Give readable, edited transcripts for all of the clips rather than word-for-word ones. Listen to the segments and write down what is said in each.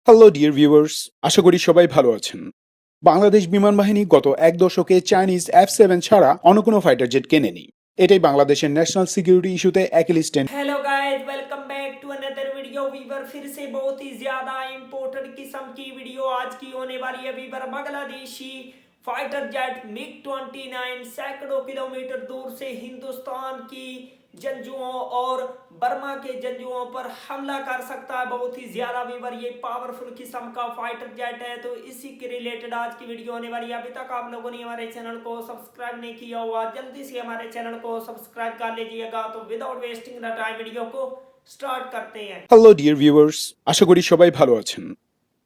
Hello dear viewers, আশা করি সবাই ভালো আছেন। বাংলাদেশ বিমান বাহিনী গত এক দশকে চাইনিজ F7 ছাড়া অন্য কোনো ফাইটার জেট কেনেনি। এটাই বাংলাদেশের ন্যাশনাল সিকিউরিটি ইস্যুতে Achilles tendon. Hello guys, welcome back to another video. Viewer फिर से बहुत ही ज्यादा इंपॉर्टेंट किस्म की वीडियो आज की होने वाली है। Weaver Bangladeshi fighter jet MiG-29 सैकड़ों किलोमीटर दूर से हिंदुस्तान की जंजुओं और बर्मा के जंजुओं पर हमला कर सकता है। बहुत ही ज्यादा वीवर ये पावरफुल किस्म का फाइटर जेट है, तो इसी के रिलेटेड आज की वीडियो होने वाली है। अभी तक आप लोगों ने हमारे चैनल को सब्सक्राइब नहीं किया हुआ, जल्दी से हमारे चैनल को सब्सक्राइब कर लीजिएगा। तो without wasting the time video को स्टार्ट करते हैं। হ্যালো ডিয়ার ভিউয়ার্স, আশা করি সবাই ভালো আছেন।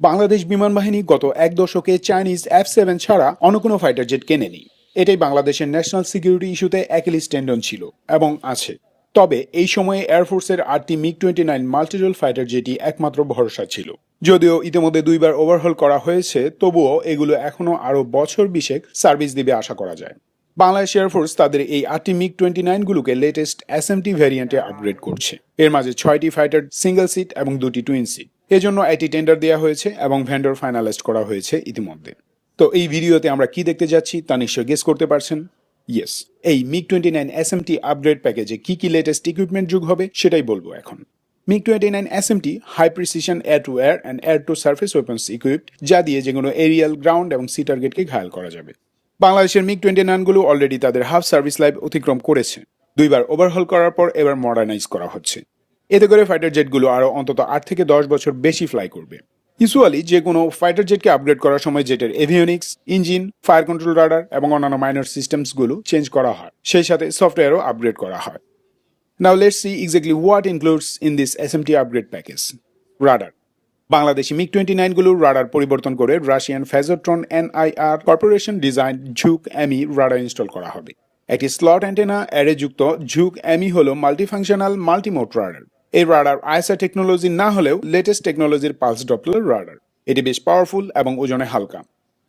বাংলাদেশ বিমান বাহিনী গত এক দশকে চাইনিজ F7 ছাড়া অন্য কোনো ফাইটার জেট কেনেনি। এটাই বাংলাদেশের ন্যাশনাল সিকিউরিটি ইস্যুতে অ্যাকিলিস টেন্ডন ছিল এবং আছে। তবে এই সময়ে এয়ারফোর্সের 8টি MiG-29 মাল্টিরোল ফাইটার জেটই একমাত্র ভরসা ছিল। যদিও ইতিমধ্যে দুইবার ওভারহল করা হয়েছে, তবুও এগুলো এখনো আরো বছর বিশেক সার্ভিস দিবে আশা করা যায়। বাংলাদেশ এয়ারফোর্স তাদের এই 8টি MiG-29 গুলোকে লেটেস্ট SMT ভ্যারিয়েন্টে আপগ্রেড করছে। এর মাঝে 6টি ফাইটার সিঙ্গেল সিট এবং 2টি টুইন সিট। এজন্য একটি টেন্ডার দেওয়া হয়েছে এবং ভেন্ডর ফাইনালাইজড করা হয়েছে ইতিমধ্যে। তো এই ভিডিওতে আমরা কি দেখতে যাচ্ছি তা নিশ্চয়ই গেস করতে পারছেন। ইয়েস, এই MiG-29 SMT আপগ্রেড প্যাকেজে কি কি লেটেস্ট ইকুইপমেন্ট যোগ হবে সেটাই বলবো এখন। MiG-29 SMT high precision air to air and air to surface weapons equipped, যা দিয়ে যেগুলো এরিয়াল, গ্রাউন্ড এবং সি টার্গেটকে ঘায়াল করা যাবে। বাংলাদেশের MiG-29 গুলো অলরেডি তাদের হাফ সার্ভিস লাইফ অতিক্রম করেছে। দুইবার ওভারহল করার পর এবার মডার্নাইজ করা হচ্ছে। এতে করে ফাইটার জেটগুলো আরো অন্তত 8 থেকে 10 বছর বেশি ফ্লাই করবে। ইউজুয়ালি যে কোনো ফাইটার জেটকে আপগ্রেড করার সময় জেটের avionics, engine, fire control radar এবং অন্যান্য মাইনর সিস্টেমস গুলো চেঞ্জ করা হয়, সেই সাথে সফটওয়্যারও আপগ্রেড করা হয়। Now let's see exactly what includes in this SMT upgrade package. Radar. Bangladeshi MiG-29 গুলোর রাডার পরিবর্তন করে Russian ফ্যাজোট্রন NIR corporation design ঝুক ME radar install করা হবে। একটি স্লট অ্যান্টেনা অ্যারে যুক্ত ঝুক এমি হলো মাল্টিফাংশনাল মাল্টিমোড রাডার। এই রাডার ISR টেকনোলজি না হলেও লেটেস্ট টেকনোলজির পালস ডপলার রাডার। এটি বেশ পাওয়ারফুল এবং ওজনে হালকা।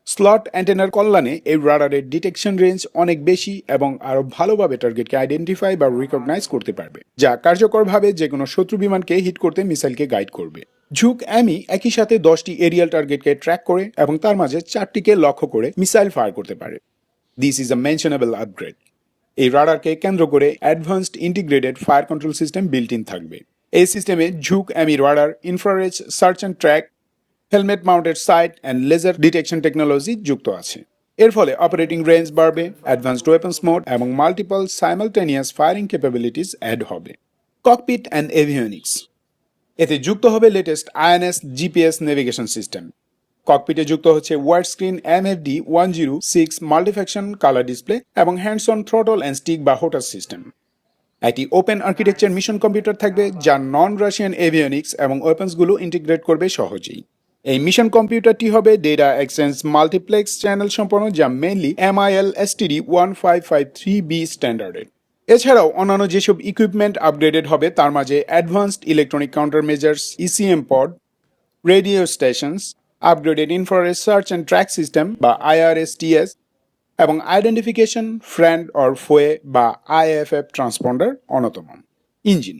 স্লট অ্যান্টেনার কল্যাণে এই রাডারের ডিটেকশন রেঞ্জ অনেক বেশি এবং আরো ভালোভাবে টার্গেটকে আইডেন্টিফাই বা রিকগনাইজ করতে পারবে, যা কার্যকরভাবে যে কোনো শত্রু বিমানকে হিট করতে মিসাইলকে গাইড করবে। ঝুক এমি একই সাথে 10টি এরিয়াল টার্গেটকে ট্র্যাক করে এবং তার মাঝে 4টিকে লক্ষ্য করে মিসাইল ফায়ার করতে পারে। This is a mentionable upgrade. এই রাডারকে কেন্দ্র করে advanced integrated fire control system built in থাকবে। এই সিস্টেমে Zhuk ME radar, infrared search and track, helmet mounted sight and laser detection technology যুক্ত আছে। এর ফলে অপারেটিং রেঞ্জ বাড়বে, অ্যাডভান্সড ওয়েপন্স মোড এবং multiple simultaneous firing capabilities add হবে। Cockpit and avionics. এতে যুক্ত হবে latest INS GPS navigation system. ককপিটে যুক্ত হচ্ছে wide screen MFD 106 মাল্টিফ্যাকশন colour display এবং hands on throttle and stick বা হোটার সিস্টেম। একটি ওপেন আর্কিটেকচার মিশন কম্পিউটার থাকবে, যা নন রাশিয়ান এভিওনিক্স এবং ওয়েপন্সগুলো ইন্টিগ্রেট করবে সহজেই। এই মিশন কম্পিউটারটি হবে ডেটা এক্সচেঞ্জ মাল্টিপ্লেক্স চ্যানেল সম্পন্ন, যা মেইনলি MIL STD 1553B স্ট্যান্ডার্ডের। এছাড়াও অন্যান্য যেসব ইকুইপমেন্ট আপগ্রেডেড হবে তার মাঝে advanced electronic counter measures ECM pod, radio stations, upgraded infrared search and track system বা IRSTS এবং আইডেন্টিফিকেশন ফ্রেন্ড অর ফোয়ে বা IFF ট্রান্সপন্ডার অন্যতম। ইঞ্জিন।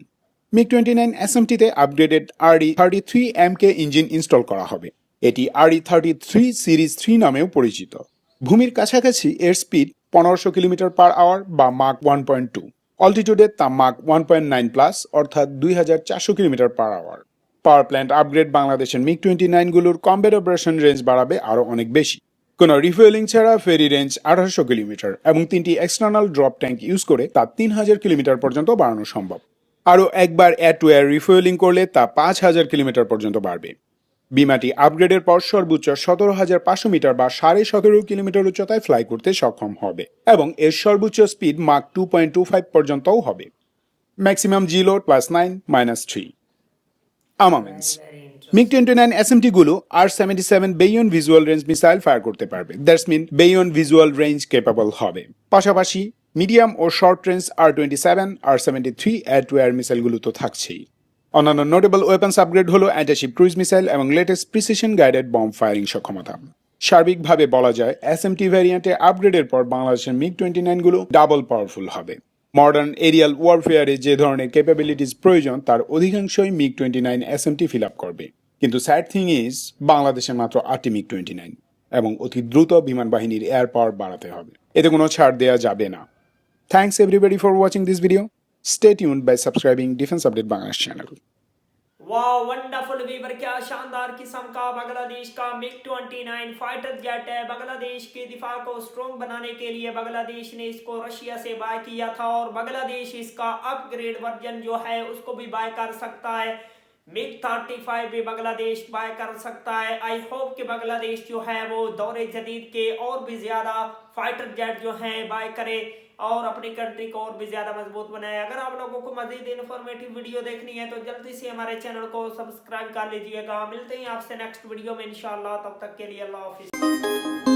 MiG-29 SMT-তে আপগ্রেডেড RD-33MK ইঞ্জিন ইনস্টল করা হবে। এটি RD-33 সিরিজ 3 নামেও পরিচিত। ভূমির কাছাকাছি এর স্পিড 1500 কিলোমিটার পার আওয়ার বা মাক 1.2। অল্টিটিউডে তা মাক 1.9 প্লাস অর্থাৎ 2400 kilometre per hour. Power plant upgrade বাংলাদেশের MiG-29 গুলোর কমব্যাট অপারেশন রেঞ্জ বাড়াবে আরো অনেক বেশি। কোনো রিফুয়েলিং ছাড়া ফেরি রেঞ্জ 1800 কিলোমিটার এবং 3টি এক্সটার্নাল ড্রপ ট্যাঙ্ক ইউজ করে তা 3000 কিলোমিটার পর্যন্ত বাড়ানো সম্ভব। আরও একবার এয়ার টু এয়ার রিফুয়েলিং করলে তা 5000 কিলোমিটার পর্যন্ত বাড়বে। বিমানটি আপগ্রেডের পর সর্বোচ্চ 17500 মিটার বা 17.5 কিলোমিটার উচ্চতায় ফ্লাই করতে সক্ষম হবে এবং এর সর্বোচ্চ স্পিড মাক 2.25 পর্যন্তও হবে। Maximum G load +9 -3। Armaments. MiG-29 SMT গুলো R77 beyond visual range missile fire করতে পারবে। That's mean beyond visual range capable হবে। পাশাপাশি মিডিয়াম ও short range R27, R73 air to air মিসাইলগুলো তো থাকছেই। অন্যান্য নোটেবল ওয়েপন্স আপগ্রেড হলো অ্যান্টিশিপ ক্রুজ মিসাইল এবং latest precision guided bomb firing সক্ষমতা। সার্বিকভাবে বলা যায় SMT ভ্যারিয়েন্টে আপগ্রেডের পর বাংলাদেশের MiG-29 গুলো ডাবল পাওয়ারফুল হবে। মডার্ন এরিয়াল ওয়ারফেয়ারে যে ধরনের ক্যাপাবিলিটিস প্রয়োজন তার অধিকাংশই MiG-29 SMT ফিল আপ করবে। কিন্তু স্যাড থিং ইজ বাংলাদেশের মাত্র 8টি MiG-29 এবং অতি দ্রুত বিমান বাহিনীর এয়ার পাওয়ার বাড়াতে হবে, এতে কোনো ছাড় দেওয়া যাবে না। Thanks everybody for watching this video. Stay tuned by subscribing defence update Bangladesh channel. वाह वंडरफुल वीवर, क्या शानदार किस्म का बांग्लादेश का MiG-29 फाइटर जेट है। बांग्लादेश के दिफा को स्ट्रॉन्ग बनाने के लिए बांग्लादेश ने इसको रशिया से बाय किया था और बांग्लादेश इसका अपग्रेड वर्जन जो है उसको भी बाय कर सकता है। MiG-35 भी बांग्लादेश बाय कर सकता है। आई होप कि बांग्लादेश जो है वो दौरे जदीद के और भी ज्यादा फाइटर जेट जो है बाय करे और अपनी कंट्री को और भी ज्यादा मजबूत बनाए। अगर आप लोगों को मजीद इन्फॉर्मेटिव वीडियो देखनी है तो जल्दी से हमारे चैनल को सब्सक्राइब कर लीजिएगा। मिलते हैं आपसे नेक्स्ट वीडियो में इंशाल्लाह, तब तक के लिए अल्लाह हाफिज।